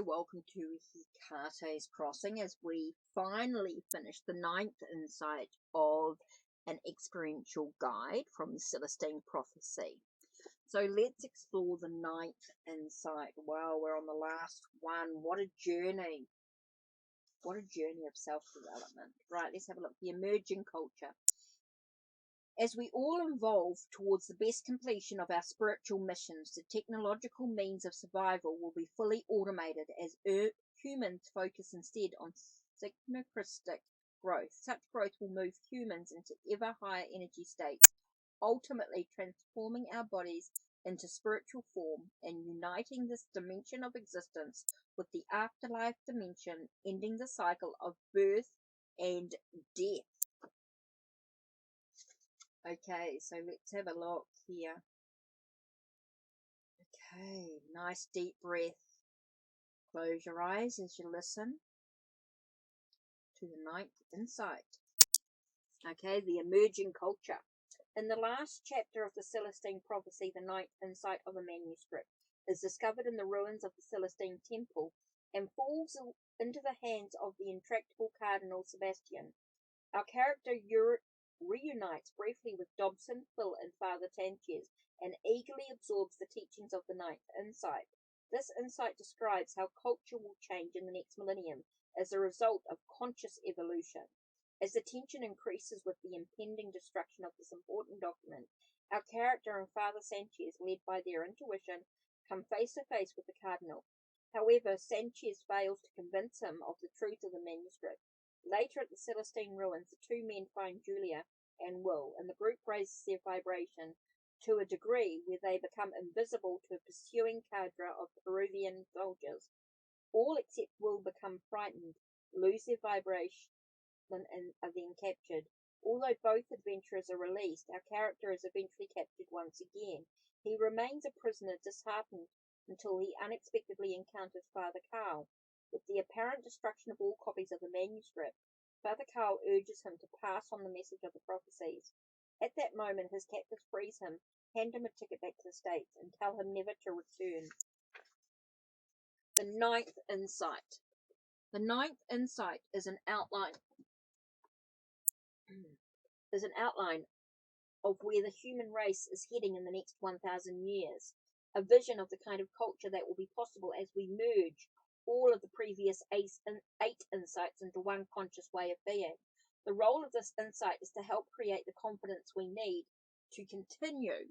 welcome to Hekate's Crossing as we finally finish the 9th insight of an experiential guide from the Celestine prophecy. So let's explore the 9th insight. Wow, we're on the last one. What a journey. What a journey of self-development. Right, let's have a look. The emerging culture. As we all evolve towards the best completion of our spiritual missions, the technological means of survival will be fully automated as humans focus instead on synchronistic growth. Such growth will move humans into ever higher energy states, ultimately transforming our bodies into spiritual form and uniting this dimension of existence with the afterlife dimension, ending the cycle of birth and death. Okay, so let's have a look here. Okay, nice deep breath. Close your eyes as you listen to the 9th insight. Okay, the emerging culture. In the last chapter of the Celestine prophecy, the 9th insight of a manuscript is discovered in the ruins of the Celestine temple and falls into the hands of the intractable Cardinal Sebastian. Our character reunites briefly with Dobson, Phil, and Father Sanchez, and eagerly absorbs the teachings of the 9th insight. This insight describes how culture will change in the next millennium as a result of conscious evolution. As the tension increases with the impending destruction of this important document, our character and Father Sanchez, led by their intuition, come face to face with the Cardinal. However, Sanchez fails to convince him of the truth of the manuscript. Later at the Celestine ruins, the two men find Julia and Will, and the group raises their vibration to a degree where they become invisible to a pursuing cadre of Peruvian soldiers. All except Will become frightened, lose their vibration, and are then captured. Although both adventurers are released, our character is eventually captured once again. He remains a prisoner, disheartened, until he unexpectedly encounters Father Carl. With the apparent destruction of all copies of the manuscript, Father Carl urges him to pass on the message of the prophecies. At that moment, his captors freeze him, hand him a ticket back to the States, and tell him never to return. The 9th insight. The 9th insight is an outline of where the human race is heading in the next 1,000 years. A vision of the kind of culture that will be possible as we merge all of the previous 8 insights into one conscious way of being. The role of this insight is to help create the confidence we need to continue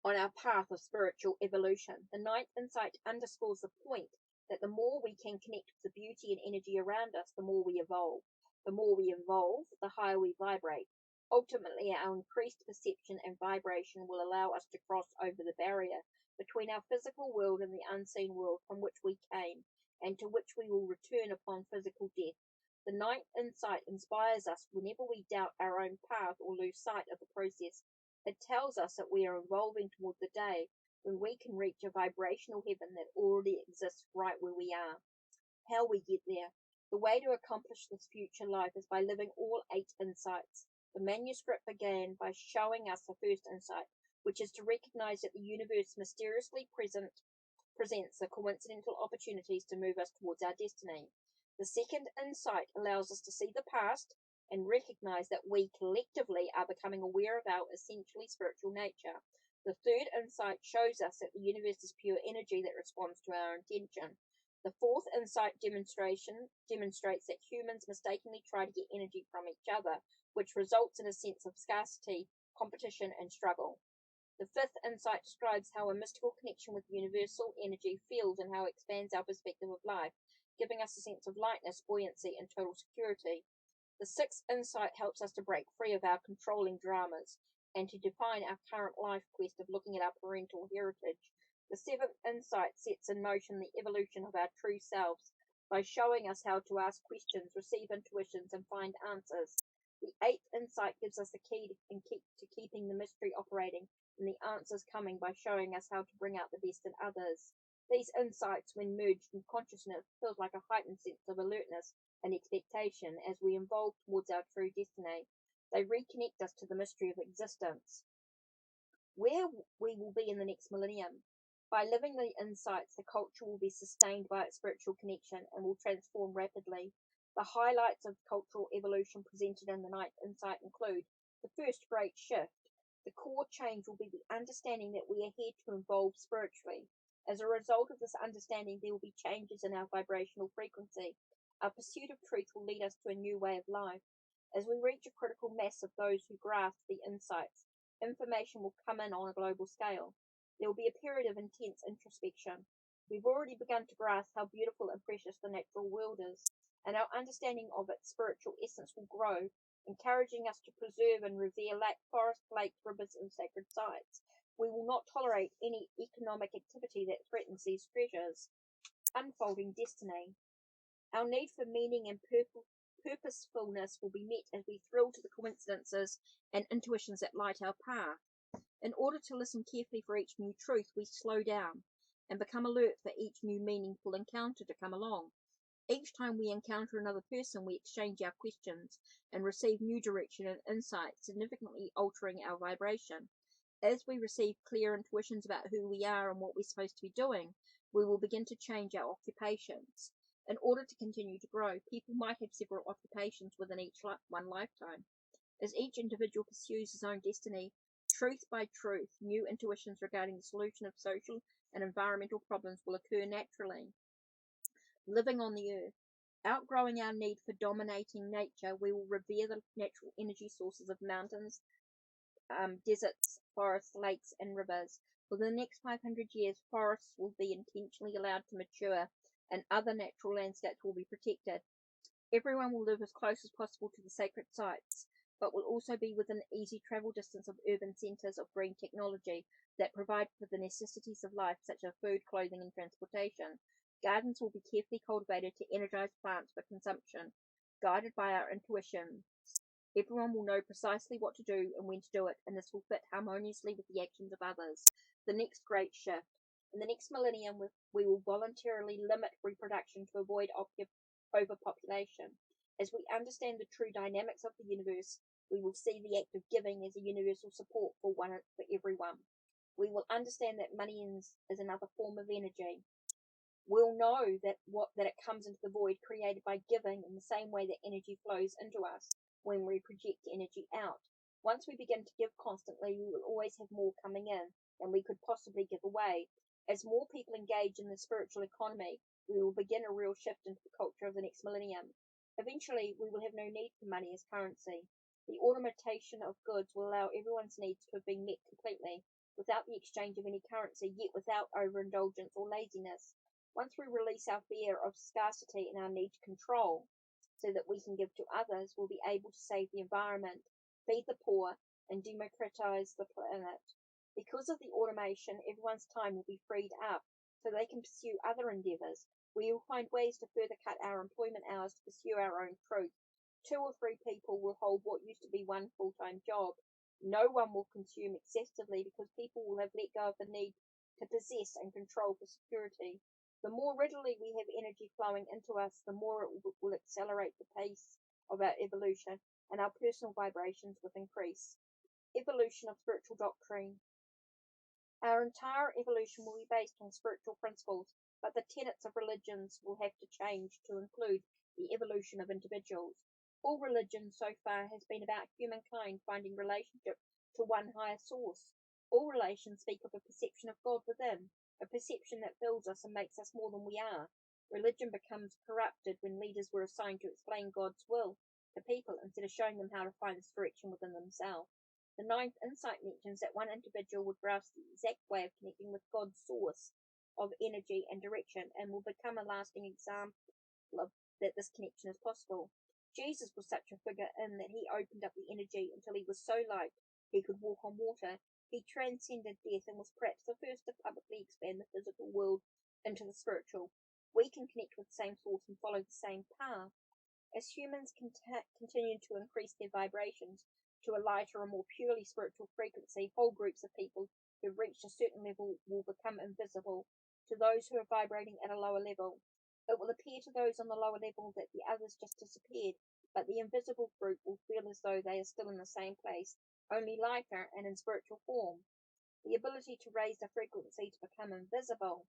on our path of spiritual evolution. The 9th insight underscores the point that the more we can connect with the beauty and energy around us, the more we evolve. The more we evolve, the higher we vibrate. Ultimately, our increased perception and vibration will allow us to cross over the barrier between our physical world and the unseen world from which we came, and to which we will return upon physical death. The 9th insight inspires us whenever we doubt our own path or lose sight of the process. It tells us that we are evolving toward the day when we can reach a vibrational heaven that already exists right where we are. How we get there. The way to accomplish this future life is by living all 8 insights. The manuscript began by showing us the first insight, which is to recognize that the universe mysteriously presents the coincidental opportunities to move us towards our destiny. The second insight allows us to see the past and recognize that we collectively are becoming aware of our essentially spiritual nature. The third insight shows us that the universe is pure energy that responds to our intention. The fourth insight demonstrates that humans mistakenly try to get energy from each other, which results in a sense of scarcity, competition, and struggle. The fifth insight describes how a mystical connection with universal energy feels and how it expands our perspective of life, giving us a sense of lightness, buoyancy, and total security. The sixth insight helps us to break free of our controlling dramas and to define our current life quest of looking at our parental heritage. The seventh insight sets in motion the evolution of our true selves by showing us how to ask questions, receive intuitions, and find answers. The eighth insight gives us the key to keeping the mystery operating and the answers coming by showing us how to bring out the best in others. These insights, when merged in consciousness, feels like a heightened sense of alertness and expectation as we evolve towards our true destiny. They reconnect us to the mystery of existence. Where we will be in the next millennium. By living the insights, the culture will be sustained by its spiritual connection and will transform rapidly. The highlights of cultural evolution presented in the ninth insight include the first great shift. The core change will be the understanding that we are here to evolve spiritually. As a result of this understanding, there will be changes in our vibrational frequency. Our pursuit of truth will lead us to a new way of life. As we reach a critical mass of those who grasp the insights, information will come in on a global scale. There will be a period of intense introspection. We've already begun to grasp how beautiful and precious the natural world is, and our understanding of its spiritual essence will grow, encouraging us to preserve and revere forests, lakes, rivers, and sacred sites. We will not tolerate any economic activity that threatens these treasures. Unfolding destiny. Our need for meaning and purposefulness will be met as we thrill to the coincidences and intuitions that light our path. In order to listen carefully for each new truth, we slow down and become alert for each new meaningful encounter to come along. Each time we encounter another person, we exchange our questions and receive new direction and insight, significantly altering our vibration. As we receive clear intuitions about who we are and what we're supposed to be doing, we will begin to change our occupations. In order to continue to grow, people might have several occupations within one lifetime. As each individual pursues his own destiny, truth by truth, new intuitions regarding the solution of social and environmental problems will occur naturally. Living on the earth. Outgrowing our need for dominating nature, we will revere the natural energy sources of mountains, deserts, forests, lakes, and rivers. Within the next 500 years, forests will be intentionally allowed to mature, and other natural landscapes will be protected. Everyone will live as close as possible to the sacred sites, but will also be within easy travel distance of urban centres of green technology that provide for the necessities of life, such as food, clothing, and transportation. Gardens will be carefully cultivated to energize plants for consumption, guided by our intuition. Everyone will know precisely what to do and when to do it, and this will fit harmoniously with the actions of others. The next great shift. In the next millennium, we will voluntarily limit reproduction to avoid overpopulation. As we understand the true dynamics of the universe, we will see the act of giving as a universal support for everyone. We will understand that money is another form of energy. We'll know that it comes into the void created by giving in the same way that energy flows into us when we project energy out. Once we begin to give constantly, we will always have more coming in than we could possibly give away. As more people engage in the spiritual economy, we will begin a real shift into the culture of the next millennium. Eventually, we will have no need for money as currency. The automation of goods will allow everyone's needs to have been met completely, without the exchange of any currency, yet without overindulgence or laziness. Once we release our fear of scarcity and our need to control, so that we can give to others, we'll be able to save the environment, feed the poor, and democratize the planet. Because of the automation, everyone's time will be freed up, so they can pursue other endeavors. We will find ways to further cut our employment hours to pursue our own truth. 2 or 3 people will hold what used to be one full-time job. No one will consume excessively because people will have let go of the need to possess and control for security. The more readily we have energy flowing into us, the more it will accelerate the pace of our evolution, and our personal vibrations will increase. Evolution of spiritual doctrine. Our entire evolution will be based on spiritual principles, but the tenets of religions will have to change to include the evolution of individuals. All religion so far has been about humankind finding relationship to one higher source. All relations speak of a perception of God within, a perception that fills us and makes us more than we are. Religion becomes corrupted when leaders were assigned to explain God's will to people instead of showing them how to find this direction within themselves. The ninth insight mentions that one individual would grasp the exact way of connecting with God's source of energy and direction and will become a lasting example of that this connection is possible. Jesus was such a figure in that he opened up the energy until he was so light he could walk on water. He transcended death and was perhaps the first to publicly expand the physical world into the spiritual. We can connect with the same source and follow the same path. As humans continue to increase their vibrations to a lighter and more purely spiritual frequency, whole groups of people who have reached a certain level will become invisible to those who are vibrating at a lower level. It will appear to those on the lower level that the others just disappeared, but the invisible group will feel as though they are still in the same place, only lighter and in spiritual form. The ability to raise the frequency to become invisible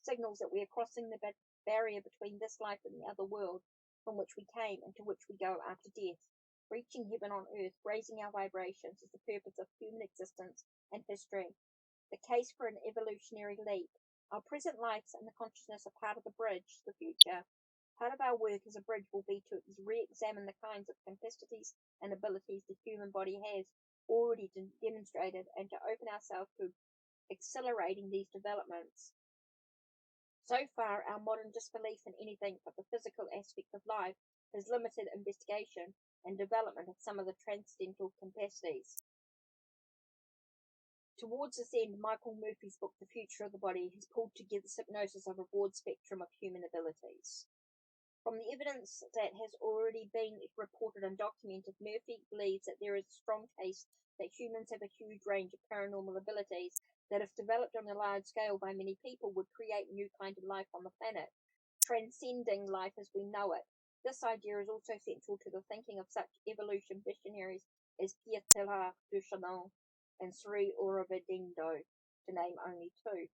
signals that we are crossing the barrier between this life and the other world from which we came and to which we go after death. Reaching heaven on earth, raising our vibrations is the purpose of human existence and history. The case for an evolutionary leap. Our present lives and the consciousness are part of the bridge to the future. Part of our work as a bridge will be to re-examine the kinds of capacities and abilities the human body has already demonstrated and to open ourselves to accelerating these developments. So far, our modern disbelief in anything but the physical aspect of life has limited investigation and development of some of the transcendental capacities. Towards this end, Michael Murphy's book, The Future of the Body, has pulled together hypnosis of a broad spectrum of human abilities. From the evidence that has already been reported and documented, Murphy believes that there is a strong case that humans have a huge range of paranormal abilities that, if developed on a large scale by many people, would create a new kind of life on the planet, transcending life as we know it. This idea is also central to the thinking of such evolution visionaries as Pierre Teilhard de Chardin and Sri Aurobindo, to name only two.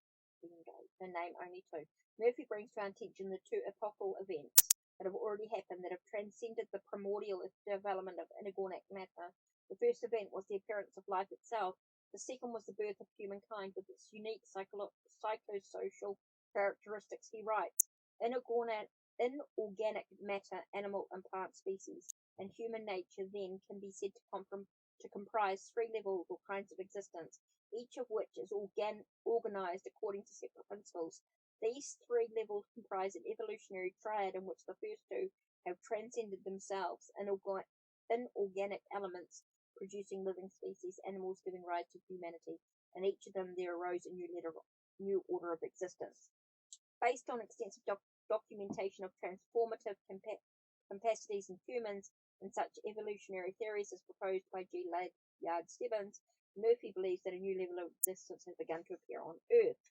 Murphy brings to our attention the two epochal events that have already happened that have transcended the primordial development of inorganic matter. The first event was the appearance of life itself. The second was the birth of humankind with its unique psychosocial characteristics. He writes, inorganic matter, animal and plant species, and human nature then can be said to comprise three levels or kinds of existence, each of which is organized according to separate principles. These three levels comprise an evolutionary triad in which the first two have transcended themselves, inorganic elements producing living species, animals giving rise to humanity, and each of them there arose a new order of existence. Based on extensive documentation of transformative capacities in humans and such evolutionary theories as proposed by G. Layard Stebbins, Murphy believes that a new level of existence has begun to appear on Earth.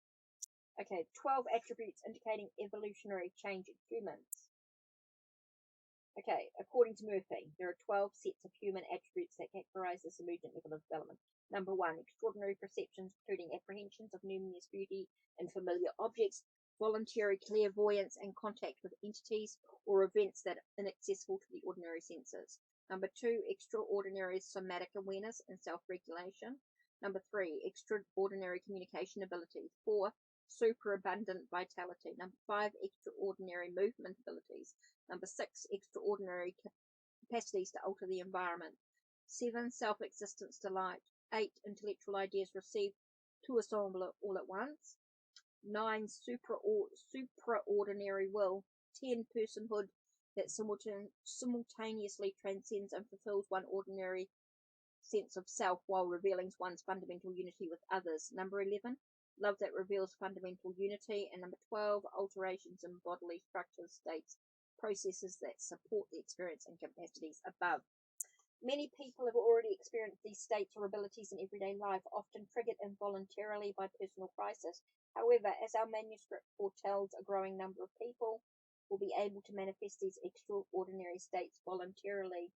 Okay, 12 attributes indicating evolutionary change in humans. Okay, according to Murphy, there are 12 sets of human attributes that characterize this emergent level of development. Number 1, extraordinary perceptions, including apprehensions of numinous beauty and familiar objects, voluntary clairvoyance and contact with entities or events that are inaccessible to the ordinary senses. Number 2, extraordinary somatic awareness and self-regulation. Number 3, extraordinary communication ability. 4, superabundant vitality. Number 5, extraordinary movement abilities. Number 6, extraordinary capacities to alter the environment. 7, self-existence delight. 8, intellectual ideas received to assemble all at once. 9, supraordinary will. 10, personhood that simultaneously transcends and fulfills one ordinary sense of self while revealing one's fundamental unity with others. Number 11, love that reveals fundamental unity. And number 12, alterations in bodily structures, states, processes that support the experience and capacities above. Many people have already experienced these states or abilities in everyday life, often triggered involuntarily by personal crisis. However, as our manuscript foretells, a growing number of people will be able to manifest these extraordinary states voluntarily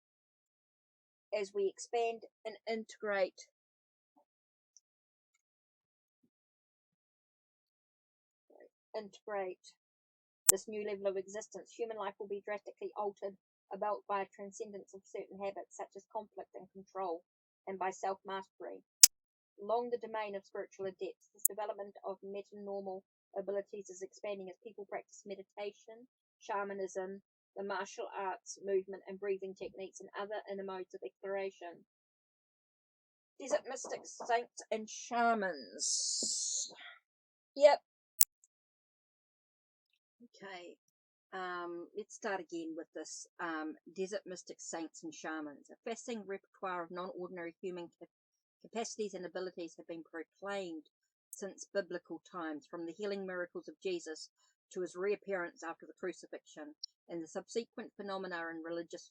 as we expand and integrate this new level of existence. Human life will be drastically altered about by a transcendence of certain habits such as conflict and control, and by self-mastery. Along the domain of spiritual adepts, this development of metanormal abilities is expanding as people practice meditation, shamanism, the martial arts, movement and breathing techniques, and other inner modes of exploration. Desert mystics, saints, and shamans. Yep. Okay. Let's start again with this. Desert mystics, saints, and shamans. A fascinating repertoire of non-ordinary human capacities and abilities have been proclaimed since biblical times, from the healing miracles of Jesus to his reappearance after the crucifixion, and the subsequent phenomena in religious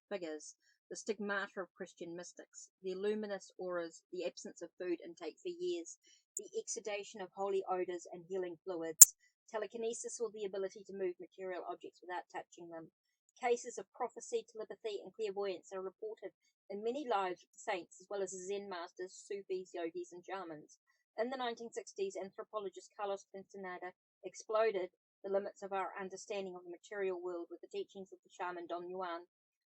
figures, the stigmata of Christian mystics, the luminous auras, the absence of food intake for years, the exudation of holy odors and healing fluids, telekinesis or the ability to move material objects without touching them. Cases of prophecy, telepathy, and clairvoyance are reported in many lives of the saints, as well as Zen masters, Sufis, yogis, and shamans. In the 1960s, anthropologist Carlos Castaneda exploded the limits of our understanding of the material world with the teachings of the shaman Don Juan.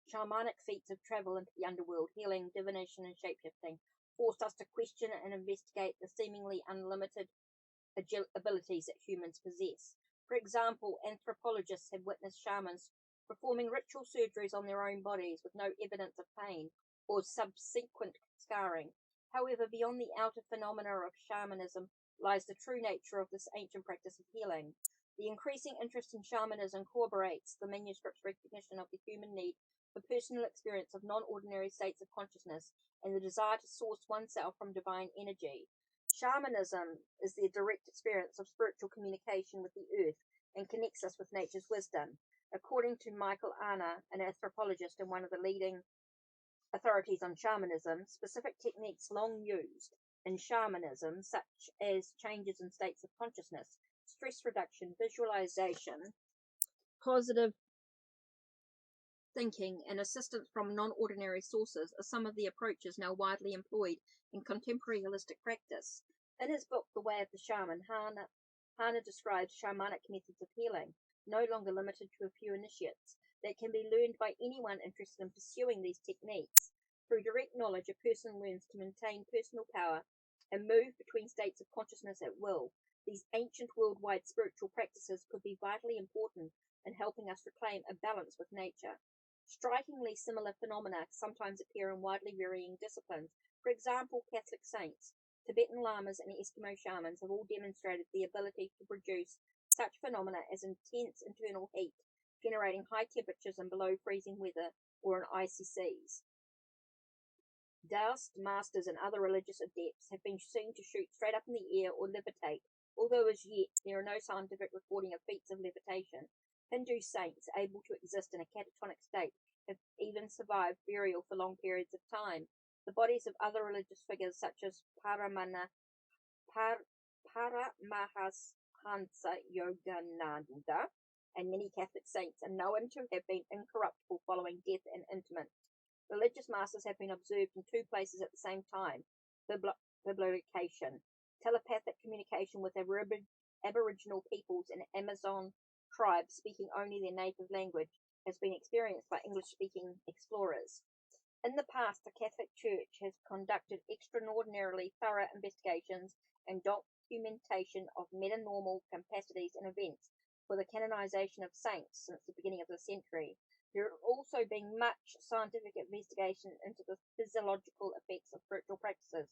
Shamanic feats of travel into the underworld, healing, divination, and shapeshifting forced us to question and investigate the seemingly unlimited abilities that humans possess. For example, anthropologists have witnessed shamans performing ritual surgeries on their own bodies with no evidence of pain or subsequent scarring. However, beyond the outer phenomena of shamanism lies the true nature of this ancient practice of healing. The increasing interest in shamanism corroborates the manuscript's recognition of the human need for personal experience of non-ordinary states of consciousness and the desire to source oneself from divine energy. Shamanism is the direct experience of spiritual communication with the earth and connects us with nature's wisdom. According to Michael Arner, an anthropologist and one of the leading authorities on shamanism, specific techniques long used in shamanism, such as changes in states of consciousness, stress reduction, visualization, positive thinking, and assistance from non-ordinary sources, are some of the approaches now widely employed in contemporary holistic practice. In his book, The Way of the Shaman, Hana describes shamanic methods of healing, no longer limited to a few initiates, that can be learned by anyone interested in pursuing these techniques. Through direct knowledge, a person learns to maintain personal power and move between states of consciousness at will. These ancient worldwide spiritual practices could be vitally important in helping us reclaim a balance with nature. Strikingly similar phenomena sometimes appear in widely varying disciplines. For example, Catholic saints, Tibetan lamas, and Eskimo shamans have all demonstrated the ability to produce such phenomena as intense internal heat, generating high temperatures and below freezing weather or in icy seas. Taoist masters and other religious adepts have been seen to shoot straight up in the air or levitate, although as yet there are no scientific recording of feats of levitation. Hindu saints able to exist in a catatonic state have even survived burial for long periods of time. The bodies of other religious figures such as Paramahansa Yogananda and many Catholic saints are known to have been incorruptible following death and interment. Religious masters have been observed in two places at the same time. Biblication, telepathic communication with Aboriginal peoples and Amazon tribes speaking only their native language has been experienced by English-speaking explorers. In the past, the Catholic Church has conducted extraordinarily thorough investigations and documentation of metanormal capacities and events for the canonization of saints since the beginning of the century. There has also been much scientific investigation into the physiological effects of spiritual practices,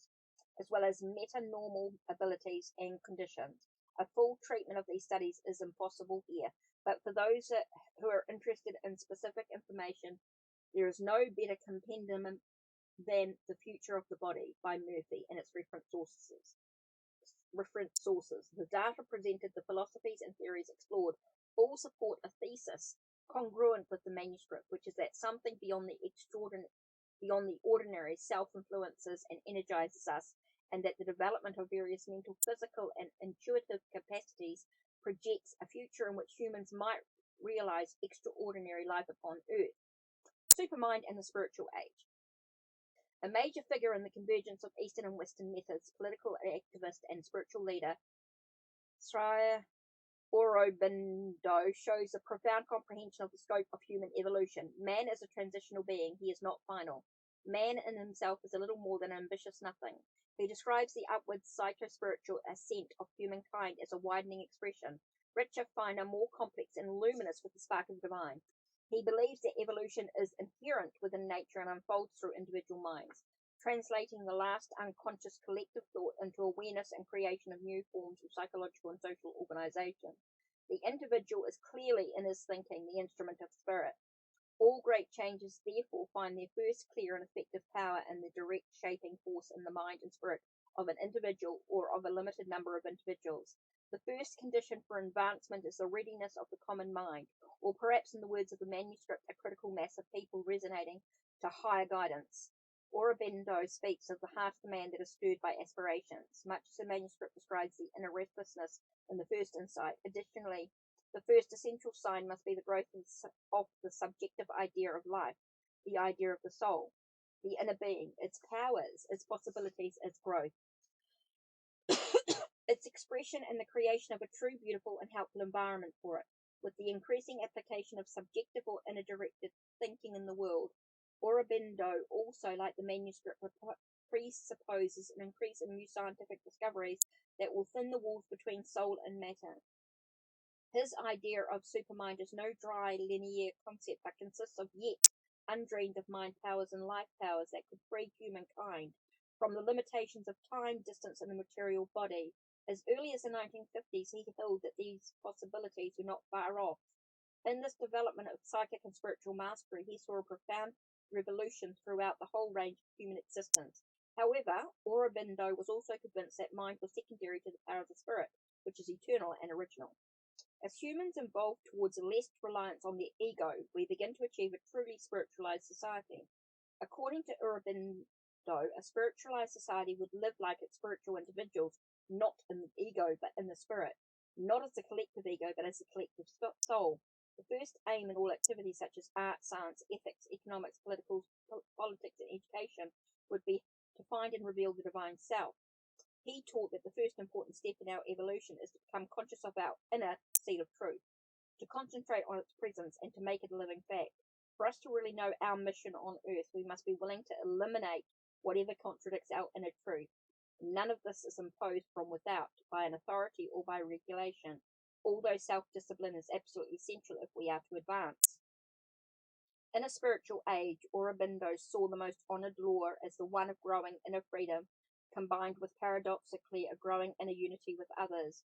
as well as metanormal abilities and conditions. A full treatment of these studies is impossible here, but for those who are interested in specific information, there is no better compendium than The Future of the Body by Murphy and its reference sources. The data presented, the philosophies and theories explored, all support a thesis congruent with the manuscript, which is that something beyond the ordinary self-influences and energizes us, and that the development of various mental, physical, and intuitive capacities projects a future in which humans might realize extraordinary life upon Earth. Supermind and the Spiritual Age. A major figure in the convergence of Eastern and Western methods, political activist and spiritual leader, Sri Aurobindo shows a profound comprehension of the scope of human evolution. Man is a transitional being. He is not final. Man in himself is a little more than ambitious nothing. He describes the upward psycho-spiritual ascent of humankind as a widening expression, richer, finer, more complex, and luminous with the spark of the divine. He believes that evolution is inherent within nature and unfolds through individual minds, translating the last unconscious collective thought into awareness and creation of new forms of psychological and social organization. The individual is clearly in his thinking the instrument of spirit. All great changes therefore find their first clear and effective power in the direct shaping force in the mind and spirit of an individual or of a limited number of individuals. The first condition for advancement is the readiness of the common mind, or perhaps in the words of the manuscript, a critical mass of people resonating to higher guidance. Aurobindo speaks of the heart of the man that is stirred by aspirations, much as the manuscript describes the inner restlessness in the first insight. Additionally, the first essential sign must be the growth of the subjective idea of life, the idea of the soul, the inner being, its powers, its possibilities, its growth. its expression in the creation of a true, beautiful, and helpful environment for it, with the increasing application of subjective or inner-directed thinking in the world. Aurobindo, also like the manuscript, presupposes an increase in new scientific discoveries that will thin the walls between soul and matter. His idea of supermind is no dry, linear concept, but consists of yet undreamed of mind powers and life powers that could free humankind from the limitations of time, distance, and the material body. As early as the 1950s, he held that these possibilities were not far off. In this development of psychic and spiritual mastery, he saw a profound revolution throughout the whole range of human existence. However, Aurobindo was also convinced that mind was secondary to the power of the spirit, which is eternal and original. As humans evolve towards less reliance on the ego, we begin to achieve a truly spiritualized society. According to Aurobindo, a spiritualized society would live like its spiritual individuals, not in the ego, but in the spirit, not as the collective ego, but as the collective soul. The first aim in all activities such as art, science, ethics, economics, politics, and education would be to find and reveal the divine self. He taught that the first important step in our evolution is to become conscious of our inner seed of truth, to concentrate on its presence, and to make it a living fact. For us to really know our mission on earth, we must be willing to eliminate whatever contradicts our inner truth. None of this is imposed from without, by an authority or by regulation, although self-discipline is absolutely essential if we are to advance. In a spiritual age, Aurobindo saw the most honored law as the one of growing inner freedom, combined with paradoxically a growing inner unity with others.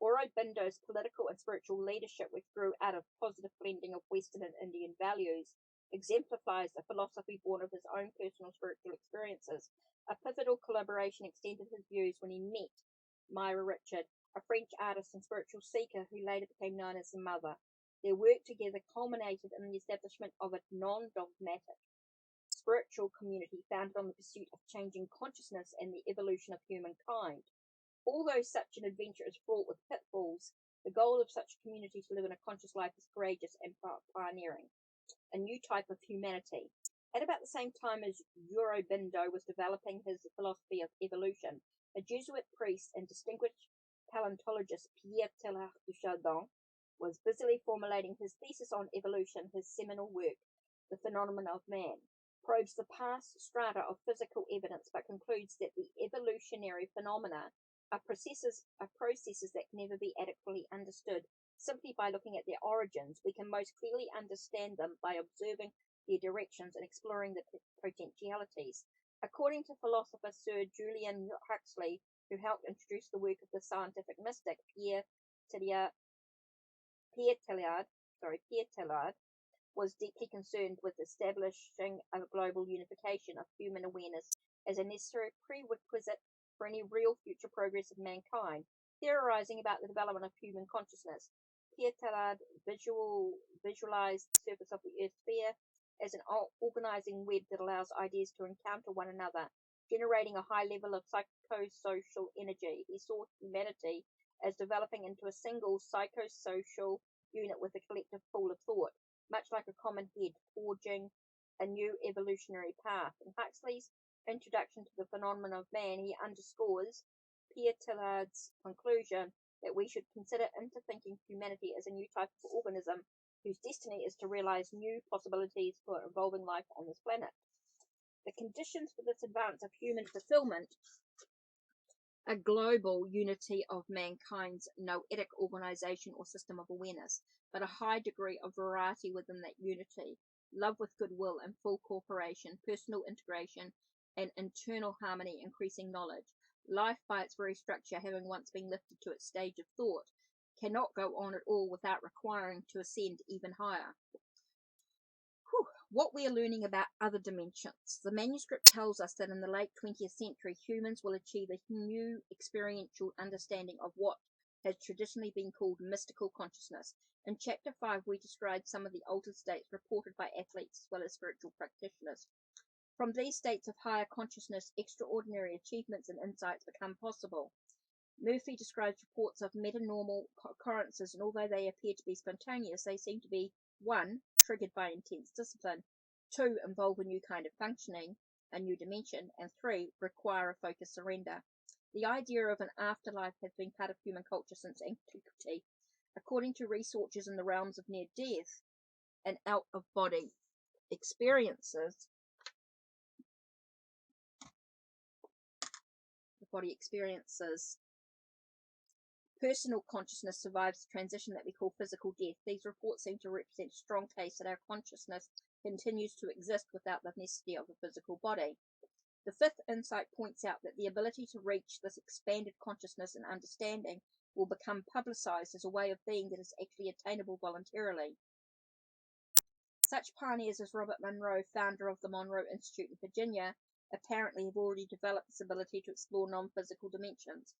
Aurobindo's political and spiritual leadership, which grew out of positive blending of Western and Indian values, exemplifies a philosophy born of his own personal spiritual experiences. A pivotal collaboration extended his views when he met Myra Richard, a French artist and spiritual seeker who later became known as the Mother. Their work together culminated in the establishment of a non-dogmatic spiritual community founded on the pursuit of changing consciousness and the evolution of humankind. Although such an adventure is fraught with pitfalls, the goal of such a community to live in a conscious life is courageous and pioneering. A new type of humanity. At about the same time as Aurobindo was developing his philosophy of evolution, a Jesuit priest and distinguished paleontologist Pierre Teilhard de Chardin was busily formulating his thesis on evolution. His seminal work, The Phenomenon of Man, probes the past strata of physical evidence, but concludes that the evolutionary phenomena are processes that can never be adequately understood simply by looking at their origins. We can most clearly understand them by observing their directions and exploring their potentialities. According to philosopher Sir Julian Huxley, who helped introduce the work of the scientific mystic Pierre Teilhard, was deeply concerned with establishing a global unification of human awareness as a necessary prerequisite for any real future progress of mankind, theorizing about the development of human consciousness. Pierre Teilhard visualized the surface of the Earth's sphere as an organizing web that allows ideas to encounter one another, generating a high level of psychosocial energy. He saw humanity as developing into a single psychosocial unit with a collective pool of thought, much like a common head, forging a new evolutionary path. In Huxley's introduction to the phenomenon of man, he underscores Pierre Teilhard's conclusion that we should consider interthinking humanity as a new type of organism whose destiny is to realize new possibilities for evolving life on this planet. The conditions for this advance of human fulfillment a global unity of mankind's noetic organization or system of awareness, but a high degree of variety within that unity, love with goodwill and full cooperation, personal integration, and internal harmony, increasing knowledge. Life, by its very structure, having once been lifted to its stage of thought, cannot go on at all without requiring to ascend even higher. What we are learning about other dimensions. The manuscript tells us that in the late 20th century, humans will achieve a new experiential understanding of what has traditionally been called mystical consciousness. In Chapter 5, we describe some of the altered states reported by athletes as well as spiritual practitioners. From these states of higher consciousness, extraordinary achievements and insights become possible. Murphy describes reports of metanormal occurrences, and although they appear to be spontaneous, they seem to be 1. Triggered by intense discipline, 2. Involve a new kind of functioning, a new dimension, and 3. Require a focused surrender. The idea of an afterlife has been part of human culture since antiquity. According to researchers in the realms of near death and out of body experiences, personal consciousness survives the transition that we call physical death. These reports seem to represent a strong case that our consciousness continues to exist without the necessity of a physical body. The fifth insight points out that the ability to reach this expanded consciousness and understanding will become publicized as a way of being that is actually attainable voluntarily. Such pioneers as Robert Monroe, founder of the Monroe Institute in Virginia, apparently have already developed this ability to explore non-physical dimensions.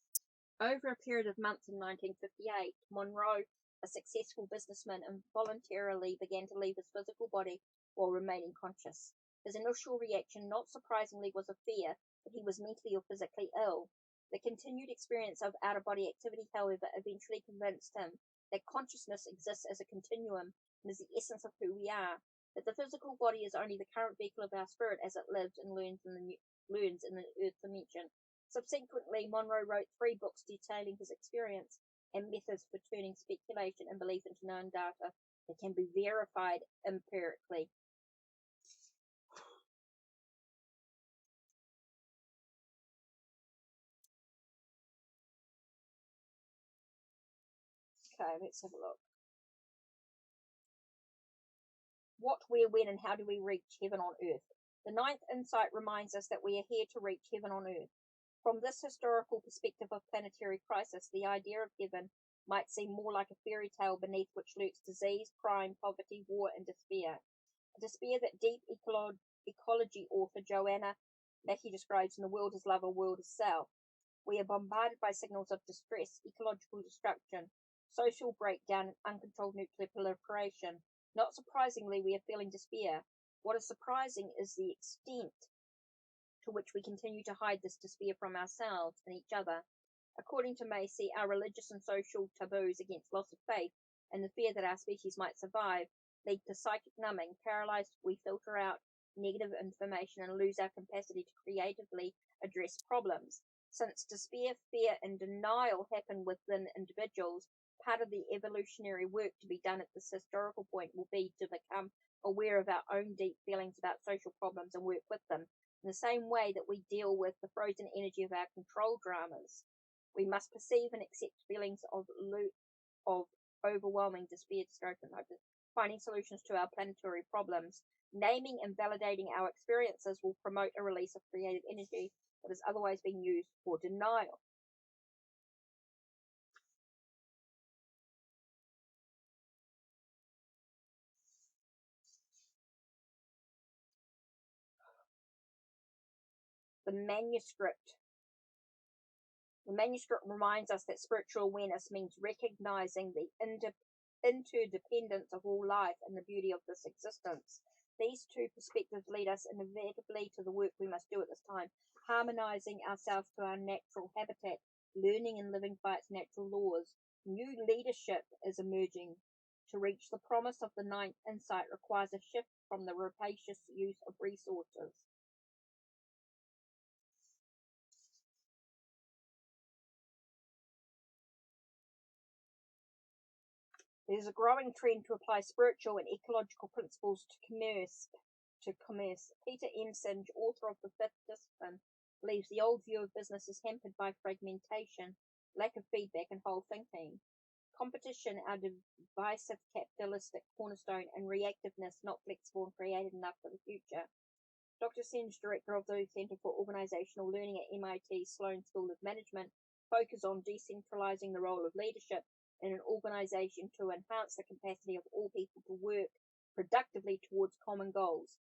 Over a period of months in 1958, Monroe, a successful businessman, involuntarily began to leave his physical body while remaining conscious. His initial reaction, not surprisingly, was a fear that he was mentally or physically ill. The continued experience of out-of-body activity, however, eventually convinced him that consciousness exists as a continuum and is the essence of who we are, that the physical body is only the current vehicle of our spirit as it lives and learns in the earth dimension. Subsequently, Monroe wrote 3 books detailing his experience and methods for turning speculation and belief into known data that can be verified empirically. Okay, let's have a look. What, where, when, and how do we reach heaven on earth? The 9th insight reminds us that we are here to reach heaven on earth. From this historical perspective of planetary crisis, the idea of heaven might seem more like a fairy tale beneath which lurks disease, crime, poverty, war, and despair. A despair that deep ecology author Joanna Mackey describes in The World is Love, A World is Self. We are bombarded by signals of distress, ecological destruction, social breakdown, and uncontrolled nuclear proliferation. Not surprisingly, we are feeling despair. What is surprising is the extent to which we continue to hide this despair from ourselves and each other. According to Macy, our religious and social taboos against loss of faith and the fear that our species might survive lead to psychic numbing. Paralyzed, we filter out negative information and lose our capacity to creatively address problems. Since despair, fear, and denial happen within individuals, part of the evolutionary work to be done at this historical point will be to become aware of our own deep feelings about social problems and work with them, in the same way that we deal with the frozen energy of our control dramas. We must perceive and accept feelings of overwhelming despair, distress, and hope, finding solutions to our planetary problems. Naming and validating our experiences will promote a release of creative energy that is otherwise being used for denial. The manuscript reminds us that spiritual awareness means recognizing the interdependence of all life and the beauty of this existence. These 2 perspectives lead us inevitably to the work we must do at this time, harmonizing ourselves to our natural habitat, learning and living by its natural laws. New leadership is emerging. To reach the promise of the 9th insight requires a shift from the rapacious use of resources. There is a growing trend to apply spiritual and ecological principles to commerce. Peter M. Singe, author of The Fifth Discipline, believes the old view of business is hampered by fragmentation, lack of feedback, and whole thinking. Competition, our divisive capitalistic cornerstone, and reactiveness, not flexible and creative enough for the future. Dr. Singe, director of the Center for Organizational Learning at MIT Sloan School of Management, focus on decentralizing the role of leadership in an organization to enhance the capacity of all people to work productively towards common goals.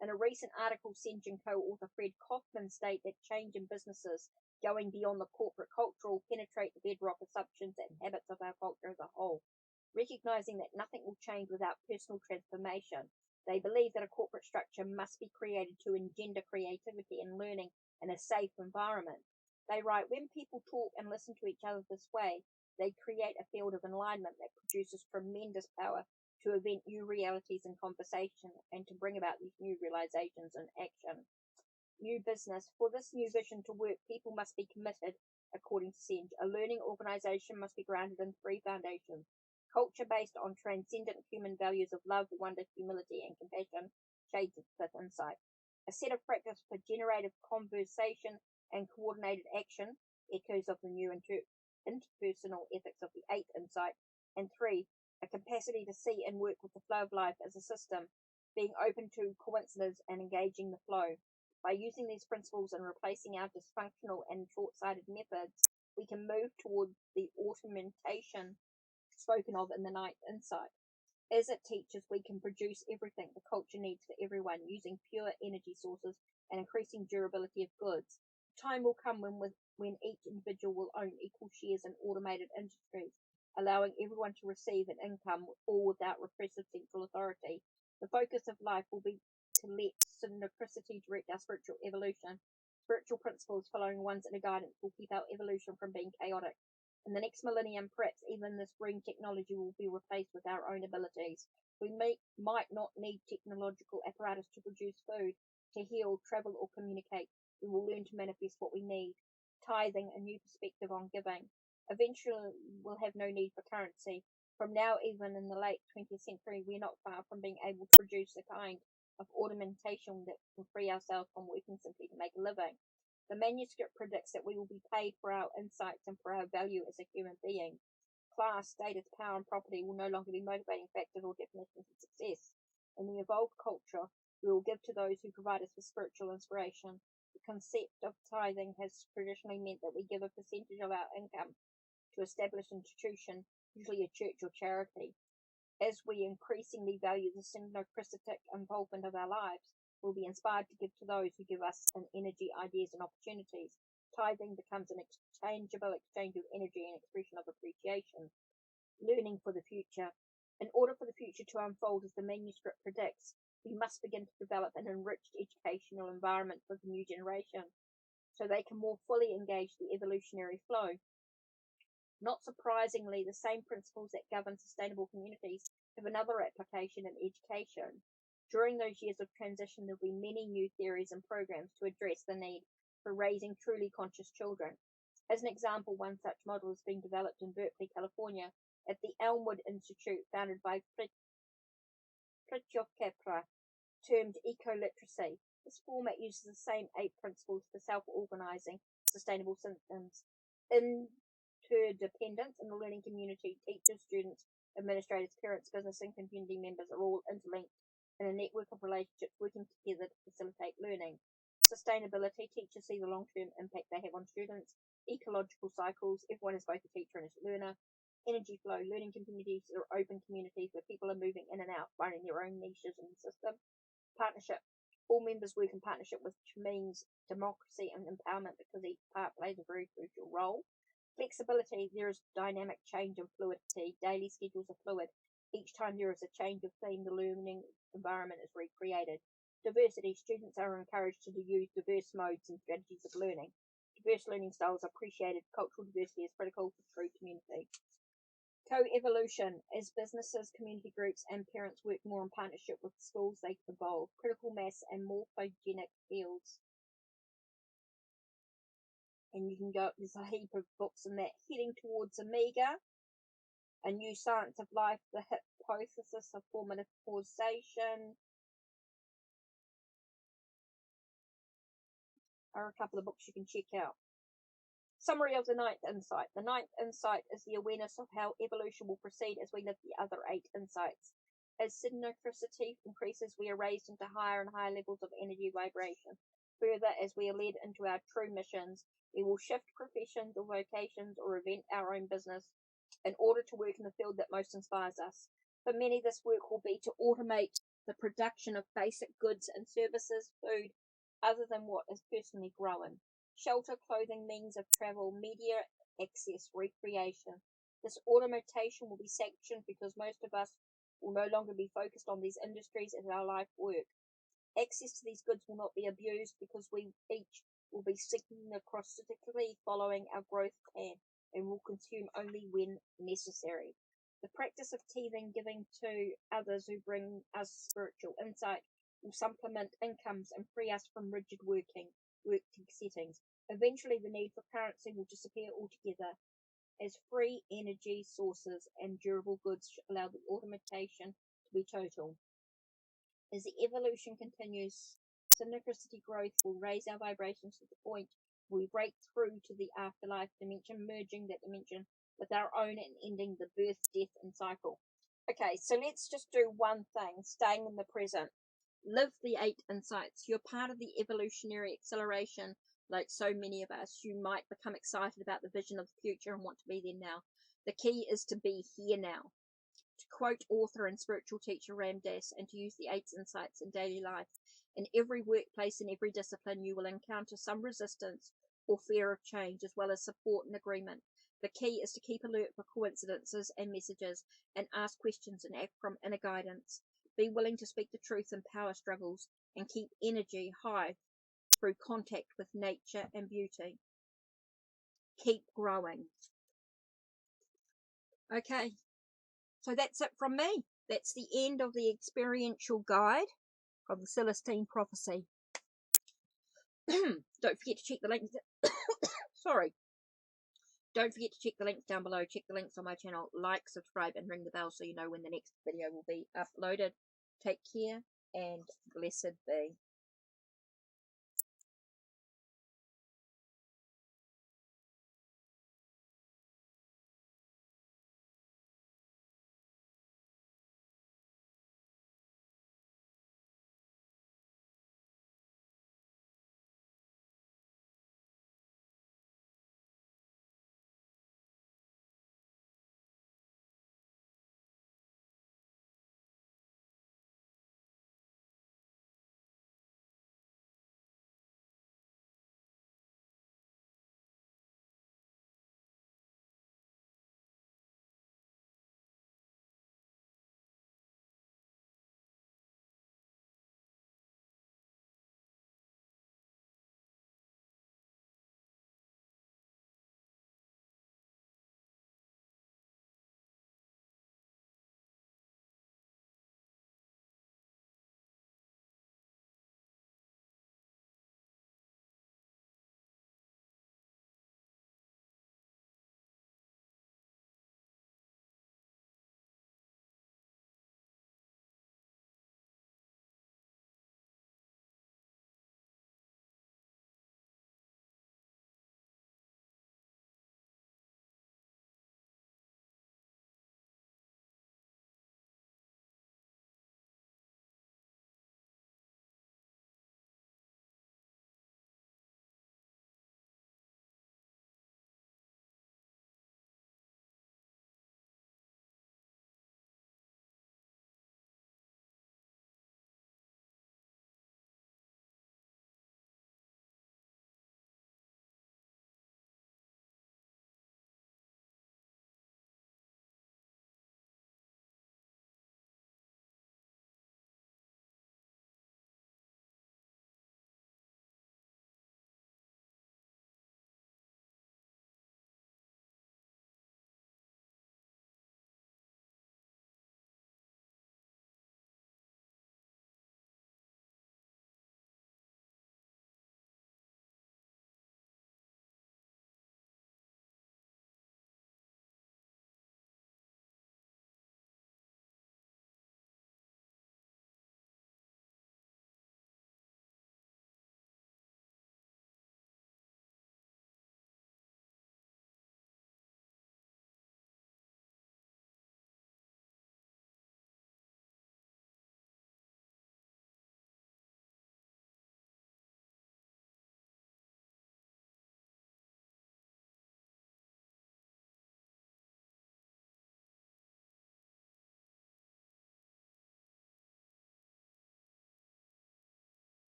In a recent article, Singe and co-author Fred Kaufman state that change in businesses, going beyond the corporate culture, will penetrate the bedrock assumptions and habits of our culture as a whole. Recognizing that nothing will change without personal transformation, they believe that a corporate structure must be created to engender creativity and learning in a safe environment. They write, when people talk and listen to each other this way, they create a field of alignment that produces tremendous power to invent new realities in conversation and to bring about these new realizations in action. new business. For this new vision to work, people must be committed, according to Senge. A learning organization must be grounded in three foundations: culture based on transcendent human values of love, wonder, humility, and compassion, shades of fifth insight. A set of practice for generative conversation and coordinated action, echoes of the new interpersonal ethics of the eighth insight. And three, a capacity to see and work with the flow of life as a system, being open to coincidence and engaging the flow. By using these principles and replacing our dysfunctional and short-sighted methods, we can move toward the automation spoken of in the ninth insight. As it teaches, we can produce everything the culture needs for everyone using pure energy sources and increasing durability of goods. Time will come when each individual will own equal shares in automated industries, allowing everyone to receive an income, all without repressive central authority. The focus of life will be to let synchronicity direct our spiritual evolution. Spiritual principles following one's inner guidance will keep our evolution from being chaotic. In the next millennium, perhaps even this green technology will be replaced with our own abilities. We might not need technological apparatus to produce food, to heal, travel, or communicate. We will learn to manifest what we need. Tithing, a new perspective on giving. Eventually, we'll have no need for currency. From now, even in the late 20th century, we're not far from being able to produce the kind of ornamentation that can free ourselves from working simply to make a living. The manuscript predicts that we will be paid for our insights and for our value as a human being. Class, status, power, and property will no longer be motivating factors or definitions of success. In the evolved culture, we will give to those who provide us with spiritual inspiration. The concept of tithing has traditionally meant that we give a percentage of our income to established institution, usually a church or charity. As we increasingly value the synchronistic involvement of our lives, we'll be inspired to give to those who give us an energy, ideas, and opportunities. Tithing becomes an exchangeable exchange of energy and expression of appreciation. Learning for the future. In order for the future to unfold as the manuscript predicts, we must begin to develop an enriched educational environment for the new generation, so they can more fully engage the evolutionary flow. Not surprisingly, the same principles that govern sustainable communities have another application in education. During those years of transition, there will be many new theories and programs to address the need for raising truly conscious children. As an example, one such model is being developed in Berkeley, California, at the Elmwood Institute, founded by Fritjof Capra, termed eco-literacy. This format uses the same 8 principles for self-organizing sustainable systems. Interdependence in the learning community, teachers, students, administrators, parents, business, and community members are all interlinked in a network of relationships working together to facilitate learning. Sustainability, teachers see the long-term impact they have on students. Ecological cycles, everyone is both a teacher and a learner. Energy flow, learning communities are open communities where people are moving in and out, finding their own niches in the system. Partnership, all members work in partnership, which means democracy and empowerment because each part plays a very crucial role. Flexibility, there is dynamic change and fluidity. Daily schedules are fluid. Each time there is a change of theme, the learning environment is recreated. Diversity, students are encouraged to use diverse modes and strategies of learning. Diverse learning styles are appreciated. Cultural diversity is critical for true community. Co-evolution, as businesses, community groups, and parents work more in partnership with schools, they evolve. Critical mass and morphogenic fields. And you can go, there's a heap of books in that. Heading towards Omega, A New Science of Life, The Hypothesis of Formative Causation, are a couple of books you can check out. Summary of the ninth insight. The ninth insight is the awareness of how evolution will proceed as we live the other 8 insights. As synchronicity increases, we are raised into higher and higher levels of energy vibration. Further, as we are led into our true missions, we will shift professions or vocations or invent our own business in order to work in the field that most inspires us. For many, this work will be to automate the production of basic goods and services, food, other than what is personally grown. Shelter, clothing, means of travel, media access, recreation. This automation will be sanctioned because most of us will no longer be focused on these industries as our life work. Access to these goods will not be abused because we each will be synchronistically following our growth plan and will consume only when necessary. The practice of tithing, giving to others who bring us spiritual insight, will supplement incomes and free us from rigid working. work settings. Eventually, the need for currency will disappear altogether, as free energy sources and durable goods allow the automation to be total. As the evolution continues, synchronicity growth will raise our vibrations to the point where we break through to the afterlife dimension, merging that dimension with our own and ending the birth, death, and cycle. Okay, so let's just do one thing, staying in the present. Live the 8 insights. You're part of the evolutionary acceleration. Like so many of us, you might become excited about the vision of the future and want to be there now. The key is to be here now. To quote author and spiritual teacher Ram Dass, and to use the 8 insights in daily life. In every workplace, in every discipline, you will encounter some resistance or fear of change, as well as support and agreement. The key is to keep alert for coincidences and messages, and ask questions and act from inner guidance. Be willing to speak the truth in power struggles, and keep energy high through contact with nature and beauty. Keep growing. Okay, so that's it from me. That's the end of the experiential guide of the Celestine prophecy. Don't forget to check the links. Sorry. Don't forget to check the links down below. Check the links on my channel. Like, subscribe, and ring the bell so you know when the next video will be uploaded. Take care, and blessed be.